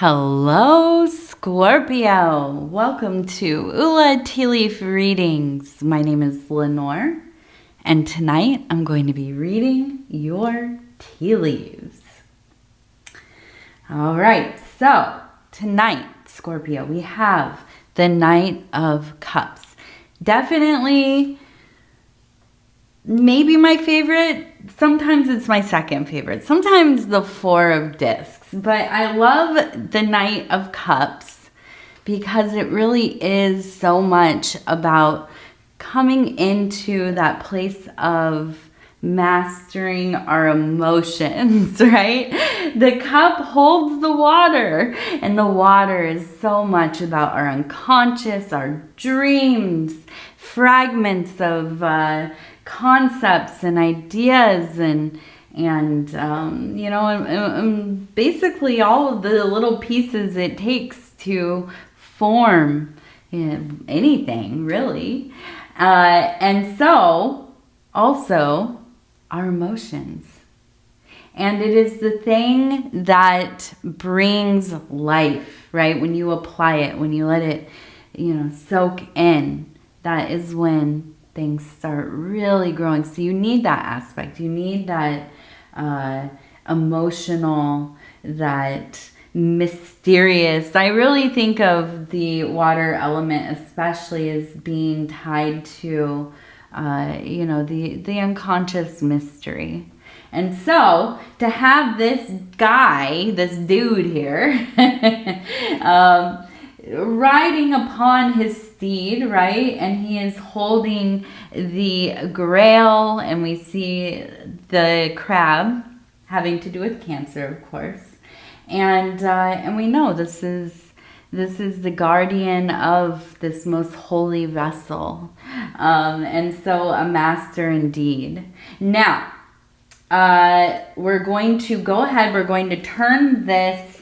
Hello, Scorpio. Welcome to Ula Tea Leaf Readings. My name is Lenor, and tonight I'm going to be reading your tea leaves. All right, so tonight, Scorpio, we have the Knight of Cups. Definitely, maybe my favorite. Sometimes it's my second favorite. Sometimes the Four of Discs. But I love the Knight of Cups because it really is so much about coming into that place of mastering our emotions, right? The cup holds the water, and the water is so much about our unconscious, our dreams, fragments of concepts and ideas and basically all of the little pieces it takes to form anything, really. And so also our emotions. And it is the thing that brings life, right? When you apply it, when you let it, soak in, that is when things start really growing. So you need that aspect. You need that emotional, that mysterious. I really think of the water element especially as being tied to, the unconscious mystery. And so to have this guy, this dude here, riding upon his steed, right? And he is holding the grail, and we see the crab having to do with Cancer, of course. And we know this is the guardian of this most holy vessel. And so a master indeed. Now, we're going to go ahead. We're going to turn this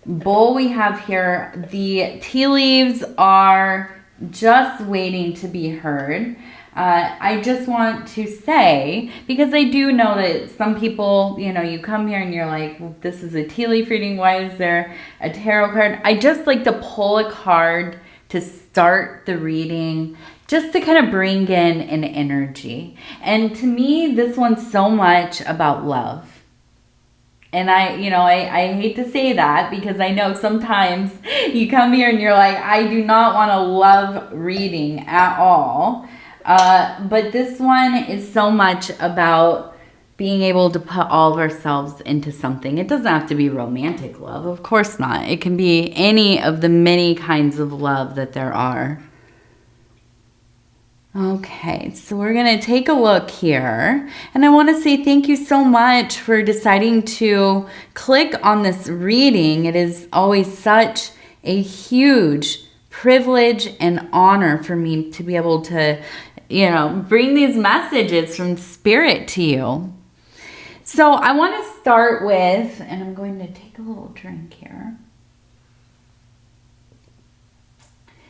bowl we have here. The tea leaves are just waiting to be heard. I just want to say, because I do know that some people, you come here and you're like, well, this is a tea leaf reading. Why is there a tarot card? I just like to pull a card to start the reading, just to kind of bring in an energy. And to me, this one's so much about love. And I hate to say that because I know sometimes you come here and you're like, I do not want a love reading at all. But this one is so much about being able to put all of ourselves into something. It doesn't have to be romantic love, of course not. It can be any of the many kinds of love that there are. Okay, so we're going to take a look here, and I want to say thank you so much for deciding to click on this reading. It is always such a huge privilege and honor for me to be able to, bring these messages from Spirit to you. So I want to start with, and I'm going to take a little drink here.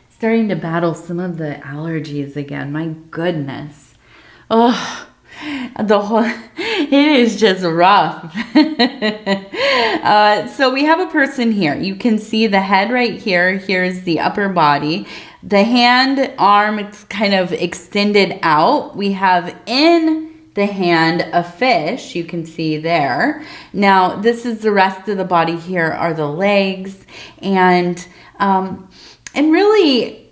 Starting to battle some of the allergies again. My goodness. Oh, it is just rough. So we have a person here. You can see the head right here. Here's the upper body. The hand, arm, it's kind of extended out. We have in the hand a fish, you can see there. Now, this is the rest of the body. Here are the legs. And really,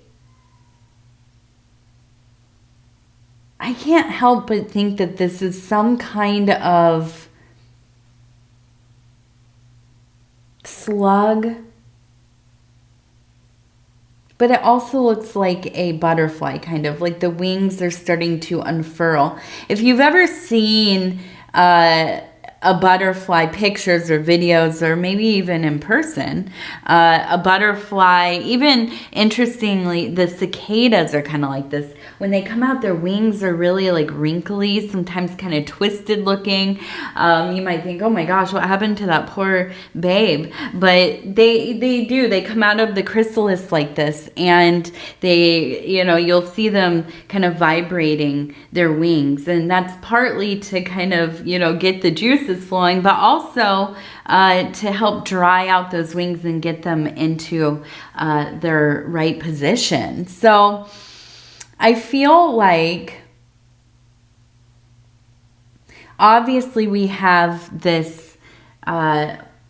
I can't help but think that this is some kind of slug, but it also looks like a butterfly, kind of like the wings are starting to unfurl. If you've ever seen a butterfly, pictures or videos, or maybe even in person, a butterfly, even interestingly, the cicadas are kind of like this. When they come out, their wings are really like wrinkly, sometimes kind of twisted looking. You might think, oh my gosh, what happened to that poor babe? But they do. They come out of the chrysalis like this, and they, you'll see them kind of vibrating their wings. And that's partly to kind of, get the juices is flowing, but also to help dry out those wings and get them into their right position. So I feel like obviously we have this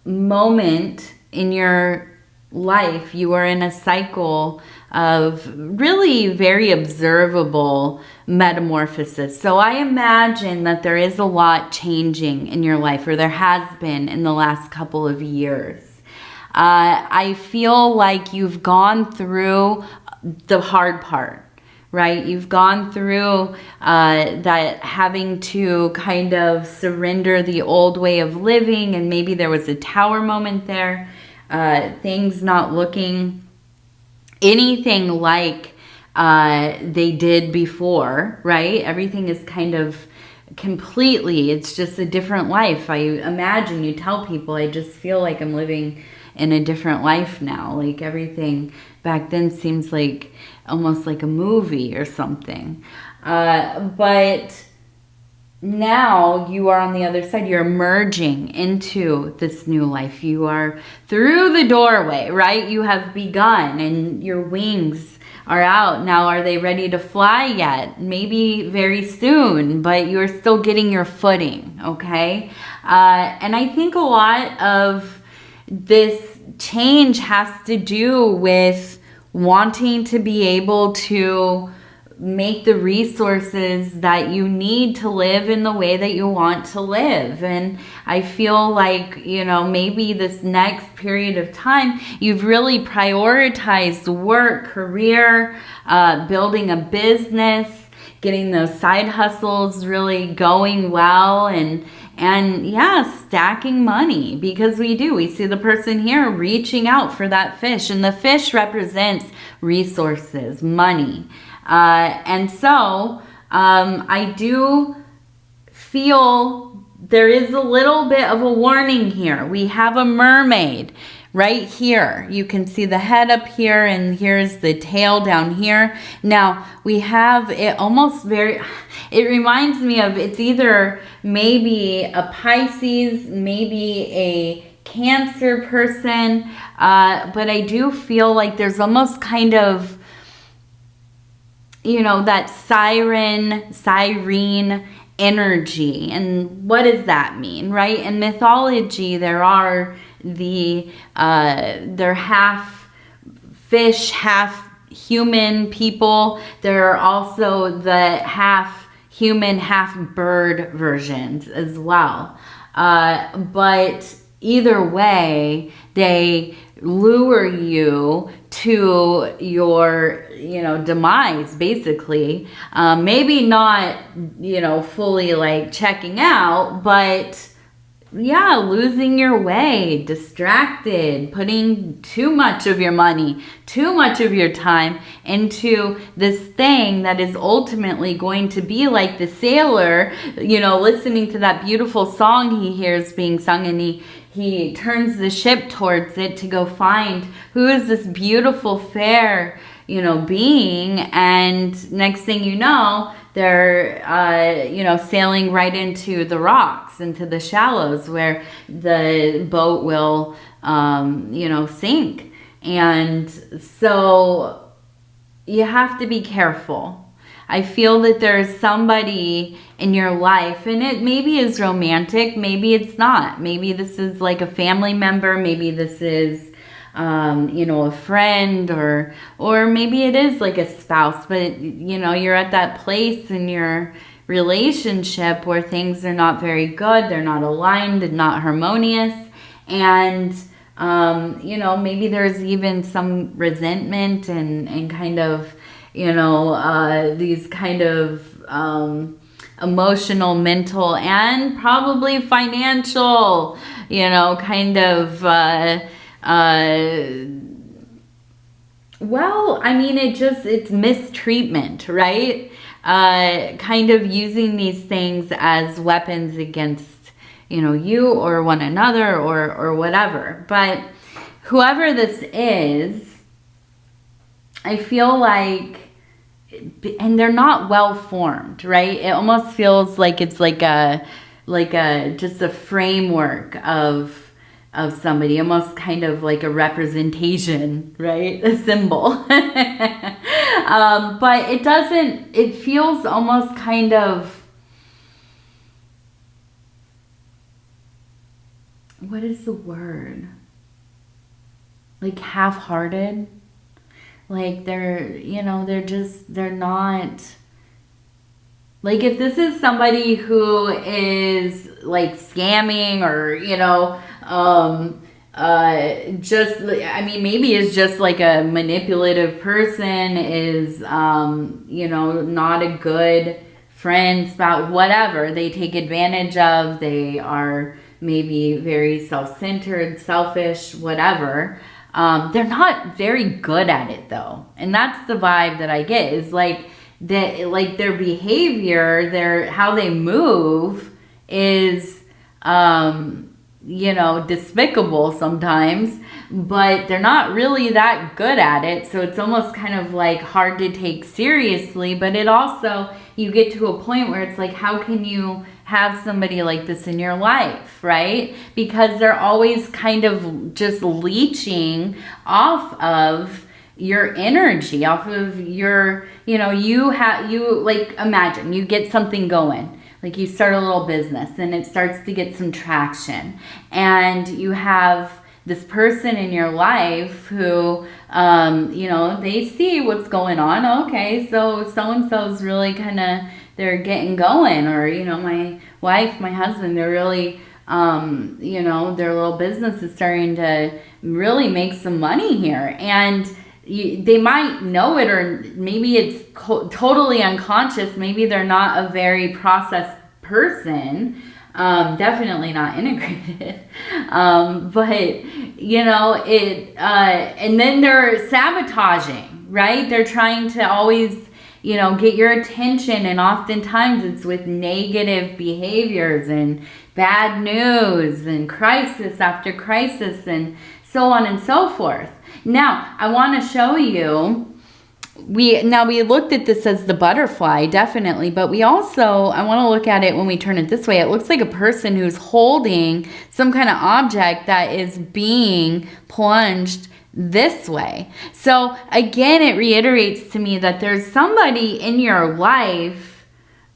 moment in your life. You are in a cycle of really very observable metamorphosis. So I imagine that there is a lot changing in your life, or there has been in the last couple of years. I feel like you've gone through the hard part, right? You've gone through that having to kind of surrender the old way of living, and maybe there was a tower moment there, things not looking anything like they did before, right? Everything is kind of completely, it's just a different life. I imagine you tell people, I just feel like I'm living in a different life now. Like everything back then seems like almost like a movie or something. But now you are on the other side. You're merging into this new life. You are through the doorway, right? You have begun and your wings are out. Now, are they ready to fly yet? Maybe very soon, but you're still getting your footing, okay? And I think a lot of this change has to do with wanting to be able to make the resources that you need to live in the way that you want to live. And I feel like, you know, maybe this next period of time, you've really prioritized work, career, building a business, getting those side hustles really going well, and yeah, stacking money, because we see the person here reaching out for that fish, and the fish represents resources, money. And so I do feel there is a little bit of a warning here. We have a mermaid right here. You can see the head up here, and here's the tail down here. Now we have it almost it reminds me of, it's either maybe a Pisces, maybe a Cancer person, but I do feel like there's almost kind of, you know, that siren energy. And what does that mean, right? In mythology, there are they're half fish, half human people. There are also the half human, half bird versions as well. But either way, they lure you to your, you know, demise, basically. Maybe not, you know, fully like checking out, but yeah, losing your way, distracted, putting too much of your money, too much of your time into this thing that is ultimately going to be like the sailor, you know, listening to that beautiful song he hears being sung, and he turns the ship towards it to go find who is this beautiful, fair, you know, being. And next thing you know, they're, you know, sailing right into the rocks, into the shallows where the boat will, you know, sink. And so you have to be careful. I feel that there's somebody in your life, and it maybe is romantic, maybe it's not. Maybe this is like a family member, maybe this is, you know, a friend, or maybe it is like a spouse, but, you know, you're at that place in your relationship where things are not very good, they're not aligned and not harmonious, and, you know, maybe there's even some resentment and kind of, you know, these kind of emotional, mental, and probably financial, you know, kind of, well, I mean, it's mistreatment, right? Kind of using these things as weapons against, you know, you or one another or whatever. But whoever this is, I feel like, and they're not well formed, right? It almost feels like it's like a just a framework of somebody, almost kind of like a representation, right? A symbol. But it feels almost kind of, what is the word? Like half-hearted. Like they're not, like if this is somebody who is like scamming or, maybe is just like a manipulative person, is, not a good friend, spouse, whatever. They take advantage of, they are maybe very self-centered, selfish, whatever. They're not very good at it though. And that's the vibe that I get, is like that, like their behavior, how they move is, despicable sometimes, but they're not really that good at it. So it's almost kind of like hard to take seriously, but it also, you get to a point where it's like, how can you have somebody like this in your life, right? Because they're always kind of just leeching off of your energy, off of your, imagine you get something going. Like you start a little business and it starts to get some traction, and you have this person in your life who, they see what's going on. Okay, so so-and-so's really kind of, they're getting going, or, my wife, my husband, they're really, their little business is starting to really make some money here. And they might know it, or maybe it's totally unconscious. Maybe they're not a very processed person, definitely not integrated. But, and then they're sabotaging, right? They're trying to always, get your attention, and oftentimes it's with negative behaviors and bad news and crisis after crisis and so on and so forth. Now, I want to show you, we looked at this as the butterfly, definitely, but I want to look at it when we turn it this way. It looks like a person who's holding some kind of object that is being plunged this way. So again, it reiterates to me that there's somebody in your life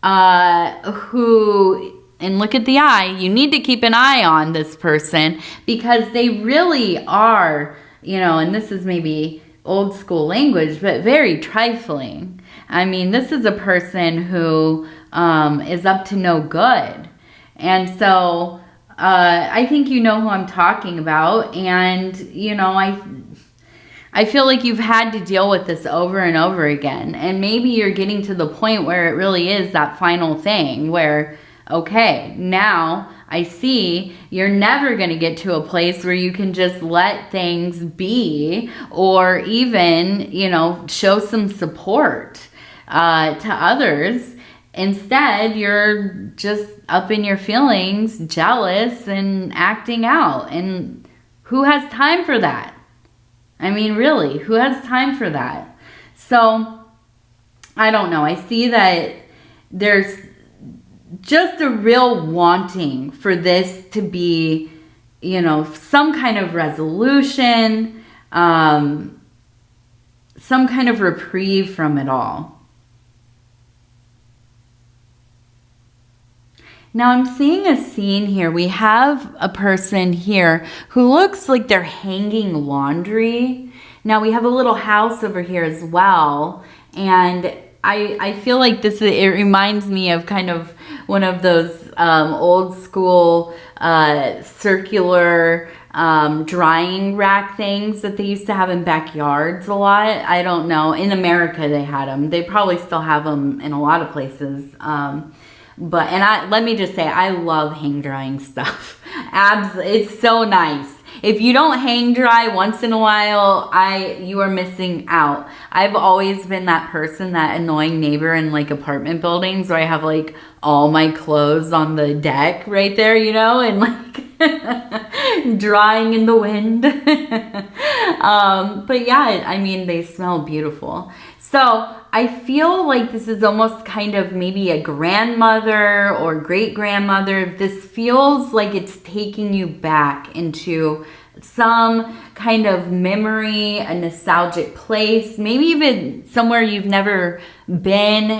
who, and look at the eye, you need to keep an eye on this person, because they really are, and this is maybe old school language, but very trifling. I mean, this is a person who is up to no good. And so I think you know who I'm talking about. And, I feel like you've had to deal with this over and over again. And maybe you're getting to the point where it really is that final thing where, okay, now I see you're never going to get to a place where you can just let things be, or even, show some support to others. Instead, you're just up in your feelings, jealous, and acting out. And who has time for that? I mean, really, who has time for that? So, I don't know. I see that there's just a real wanting for this to be, some kind of resolution, some kind of reprieve from it all. Now I'm seeing a scene here. We have a person here who looks like they're hanging laundry. Now we have a little house over here as well. And I feel like it reminds me of kind of one of those old school circular drying rack things that they used to have in backyards a lot. I don't know. In America they had them. They probably still have them in a lot of places. Let me just say, I love hang drying stuff. It's so nice. If you don't hang dry once in a while, you are missing out. I've always been that person, that annoying neighbor in like apartment buildings where I have like all my clothes on the deck right there, and like drying in the wind. But yeah, I mean, they smell beautiful. So I feel like this is almost kind of maybe a grandmother or great-grandmother. This feels like it's taking you back into some kind of memory, a nostalgic place, maybe even somewhere you've never been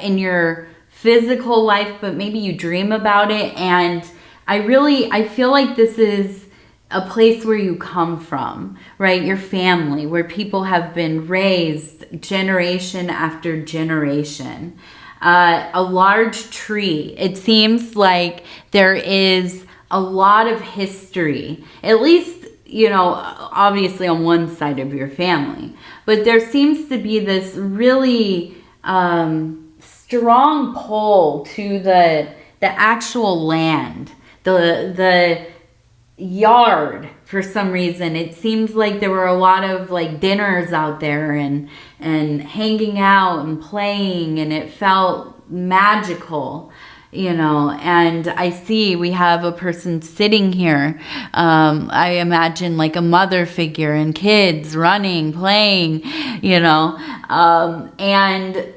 in your physical life, but maybe you dream about it. And I feel like this is a place where you come from, right? Your family, where people have been raised generation after generation. A large tree. It seems like there is a lot of history, at least, you know, obviously on one side of your family. But there seems to be this really strong pull to the actual land, the yard. For some reason it seems like there were a lot of like dinners out there and hanging out and playing, and it felt magical, you know. And I see we have a person sitting here, I imagine like a mother figure, and kids running, playing, you know, and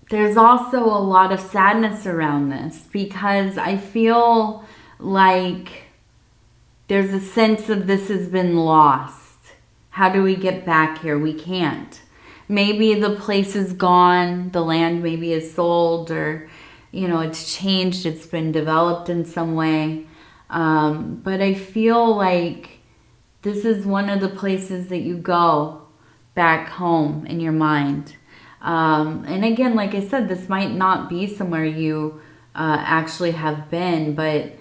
there's also a lot of sadness around this, because I feel like there's a sense of this has been lost. How do we get back here? We can't. Maybe the place is gone, the land maybe is sold, or, you know, it's changed, it's been developed in some way. But I feel like this is one of the places that you go back home in your mind. And again, like I said, this might not be somewhere you actually have been, but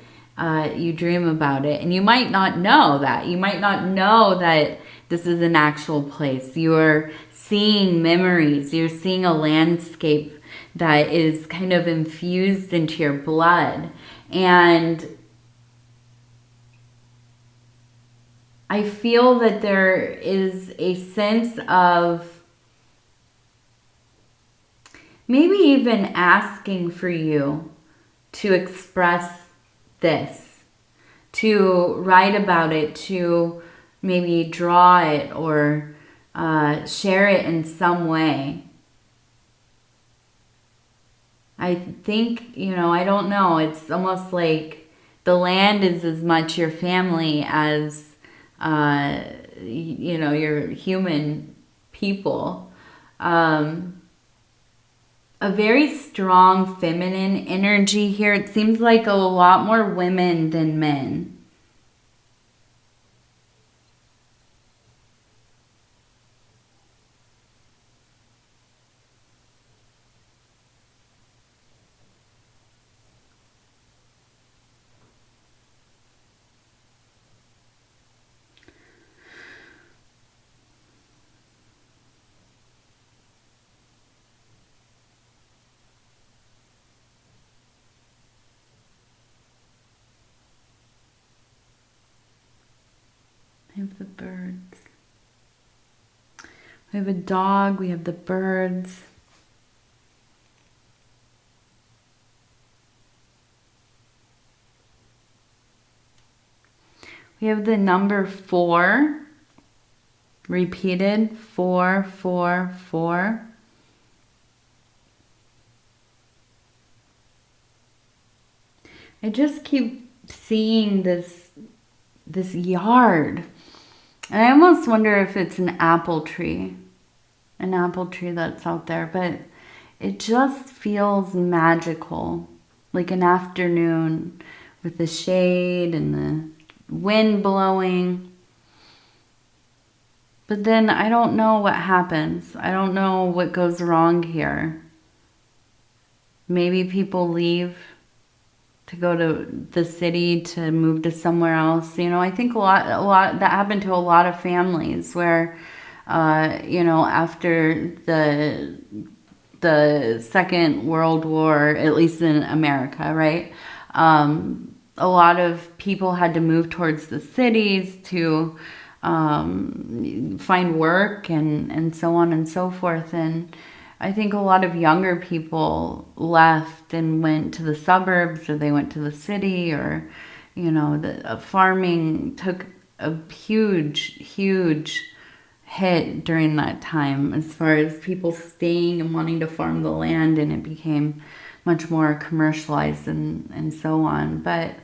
you dream about it. And you might not know that. You might not know that this is an actual place. You're seeing memories. You're seeing a landscape that is kind of infused into your blood. And I feel that there is a sense of maybe even asking for you to express this, to write about it, to maybe draw it or share it in some way. I think, you know, I don't know, it's almost like the land is as much your family as, you know, your human people. A very strong feminine energy here. It seems like a lot more women than men. We have the birds. We have a dog. We have the birds. We have the number 4 repeated. 4, 4, 4. I just keep seeing this yard. And I almost wonder if it's an apple tree that's out there, but it just feels magical, like an afternoon with the shade and the wind blowing. But then I don't know what happens. I don't know what goes wrong here. Maybe people leave to go to the city, to move to somewhere else. You know, I think a lot that happened to a lot of families where, you know, after the Second World War, at least in America, right? A lot of people had to move towards the cities to find work and so on and so forth. And I think a lot of younger people left and went to the suburbs, or they went to the city, or, you know, farming took a huge, huge hit during that time as far as people staying and wanting to farm the land, and it became much more commercialized and so on. But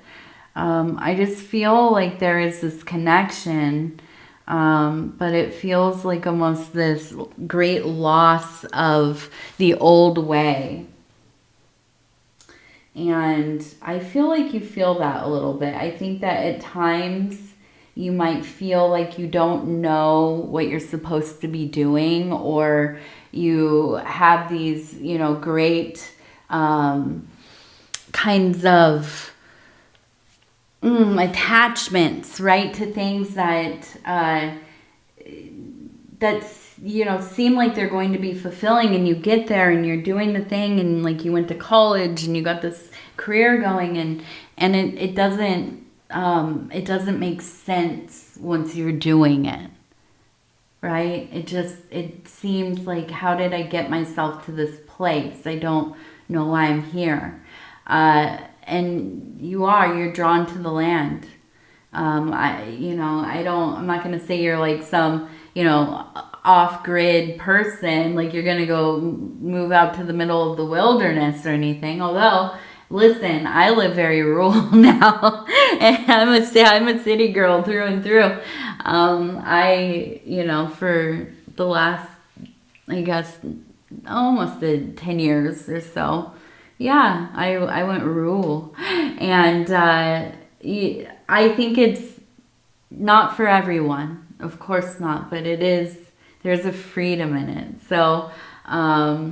I just feel like there is this connection, but it feels like almost this great loss of the old way. And I feel like you feel that a little bit. I think that at times you might feel like you don't know what you're supposed to be doing, or you have these, you know, great kinds of attachments, right, to things that that's, you know, seem like they're going to be fulfilling, and you get there and you're doing the thing, and like you went to college and you got this career going, and it doesn't make sense once you're doing it, right? It seems like, how did I get myself to this place? I don't know why I'm here. And you're drawn to the land. I'm not going to say you're like some, you know, off-grid person, like you're going to go move out to the middle of the wilderness or anything. Although, listen, I live very rural now, and I'm a city girl through and through. For the last, I guess, almost 10 years or so, yeah, I went rural. And I think it's not for everyone, of course not, but it is, there's a freedom in it. So I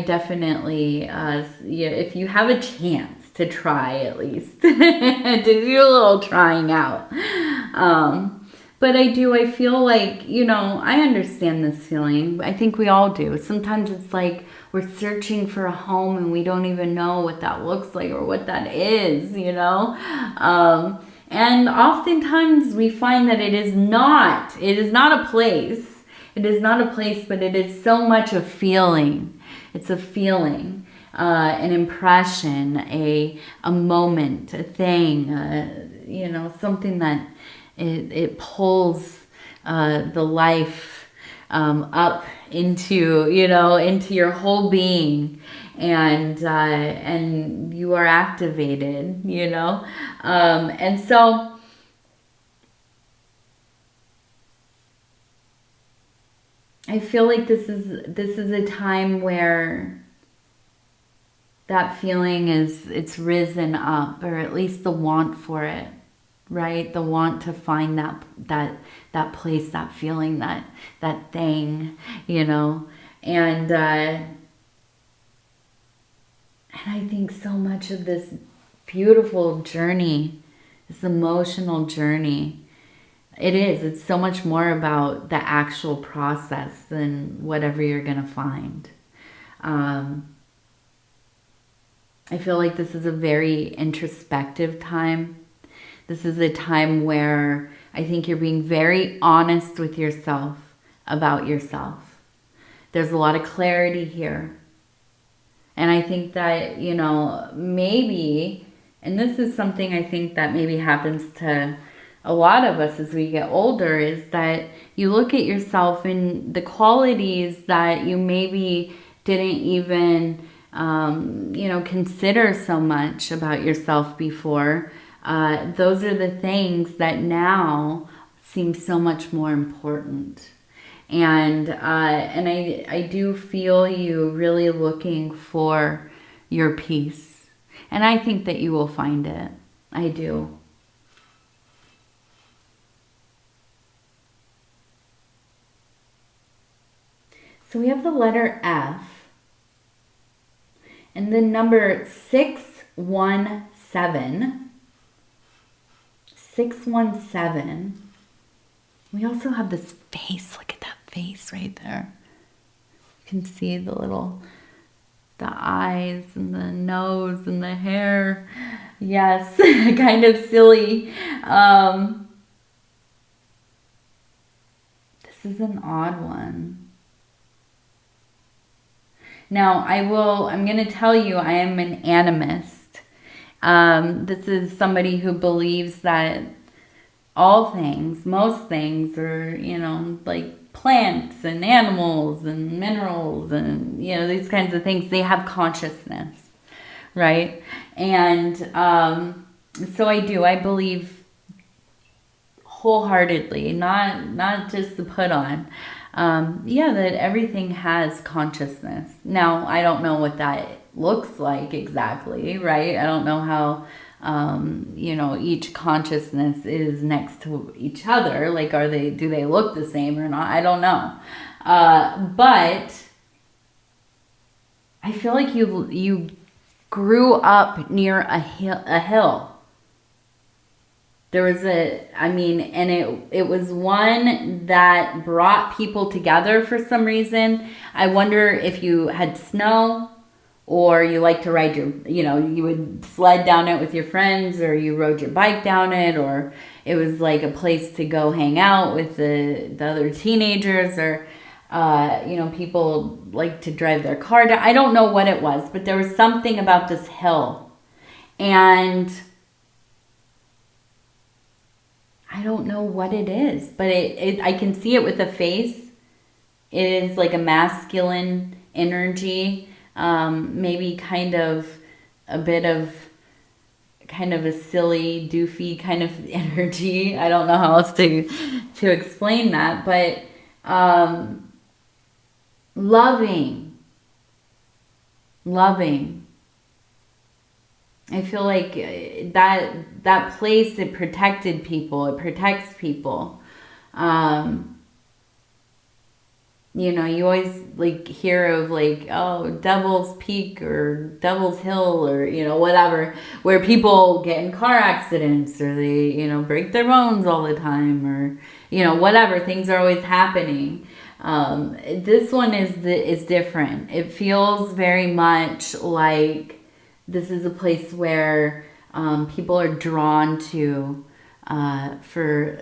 definitely, if you have a chance to try, at least to do a little trying out. But I feel like, you know, I understand this feeling. I think we all do. Sometimes it's like we're searching for a home and we don't even know what that looks like or what that is, you know? And oftentimes we find that it is not a place. It is not a place, but it is so much a feeling. It's a feeling, an impression, a moment, a thing, something that it pulls the life up into your whole being, and you are activated, and so I feel like this is a time where that feeling it's risen up, or at least the want for it, right? The want to find that place, that feeling, that thing, and I think so much of this beautiful journey, this emotional journey, it's so much more about the actual process than whatever you're going to find. I feel like this is a very introspective time. This is a time where I think you're being very honest with yourself about yourself. There's a lot of clarity here. And I think that, maybe, and this is something I think that maybe happens to a lot of us as we get older, is that you look at yourself and the qualities that you maybe didn't even, consider so much about yourself before. Those are the things that now seem so much more important. And I do feel you really looking for your peace. And I think that you will find it. I do. So we have the letter F. And the number 617. 617. We also have this face. Look at that face right there. You can see the eyes and the nose and the hair. Yes, kind of silly. This is an odd one. Now, I'm going to tell you, I am an animist. This is somebody who believes that all things, most things are, you know, like plants and animals and minerals and, you know, these kinds of things, they have consciousness, right? And so I believe wholeheartedly, not just the put on, yeah, that everything has consciousness. Now, I don't know what that looks like exactly, right? I don't know how, you know, each consciousness is next to each other. Like, do they look the same or not? I don't know. But I feel like you grew up near a hill. There was and it was one that brought people together for some reason. I wonder if you had snow, or you like to ride you would sled down it with your friends, or you rode your bike down it, or it was like a place to go hang out with the other teenagers, or, people like to drive their car down. I don't know what it was, but there was something about this hill. And I don't know what it is, but I can see it with a face. It is like a masculine energy, maybe kind of a bit of kind of a silly, doofy kind of energy. I don't know how else to explain that, but loving. I feel like that place, it protected people. It protects people. You always like hear of like, oh, Devil's Peak or Devil's Hill or, whatever, where people get in car accidents or they, break their bones all the time or, whatever. Things are always happening. This one is different. It feels very much like this is a place where people are drawn to for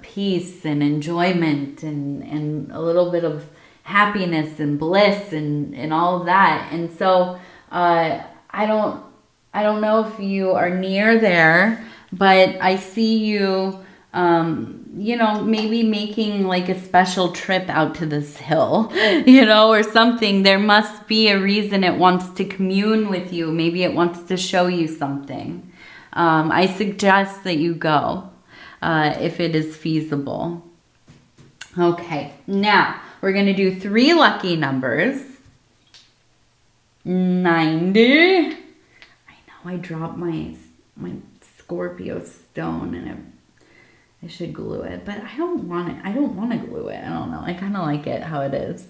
peace and enjoyment and a little bit of happiness and bliss and all of that. And so I don't know if you are near there, but I see you maybe making like a special trip out to this hill, or something. There must be a reason it wants to commune with you. Maybe it wants to show you something. I suggest that you go if it is feasible. Okay, now we're going to do 3 lucky numbers. 90. I know I dropped my Scorpio stone and I should glue it, but I don't want it. I don't want to glue it. I don't know. I kind of like it how it is.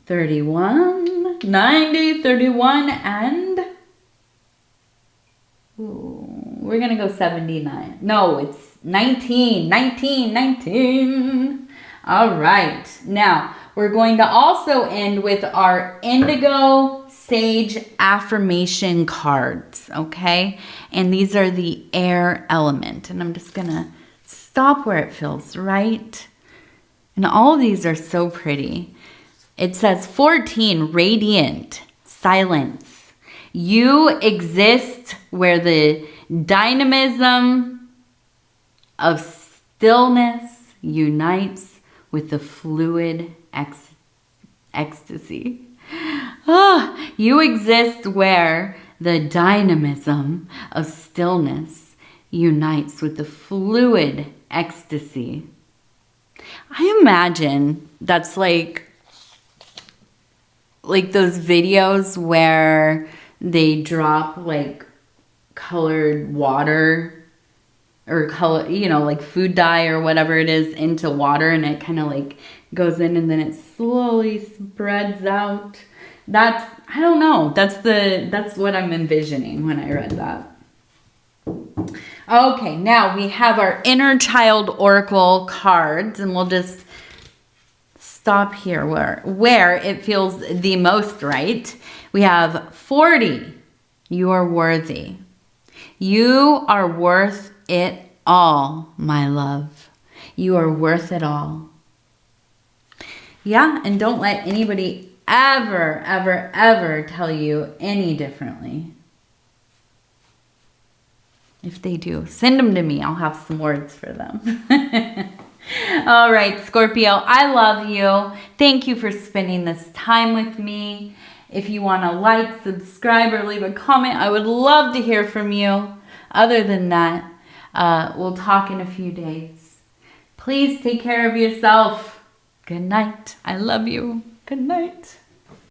31, 90, 31, and we're going to go 79. No, it's 19. All right. Now, we're going to also end with our indigo sage affirmation cards, okay? And these are the air element. And I'm just going to stop where it feels right. And all of these are so pretty. It says 14, radiant, silence. You exist where the dynamism of stillness unites with the fluid ecstasy. You exist where the dynamism of stillness unites with the fluid ecstasy. I imagine that's like those videos where they drop like colored water or color, like food dye or whatever it is into water, and it kind of like goes in and then it slowly spreads out. I don't know. That's what I'm envisioning when I read that. Okay, now we have our inner child oracle cards, and we'll just stop here where it feels the most right. We have 40. You are worthy. You are worth it all, my love. You are worth it all. Yeah, and don't let anybody ever tell you any differently. If they do, send them to me. I'll have some words for them. All right, Scorpio, I love you. Thank you for spending this time with me. If you want to like, subscribe, or leave a comment, I would love to hear from you. Other than that, we'll talk in a few days. Please take care of yourself. Good night. I love you. Good night.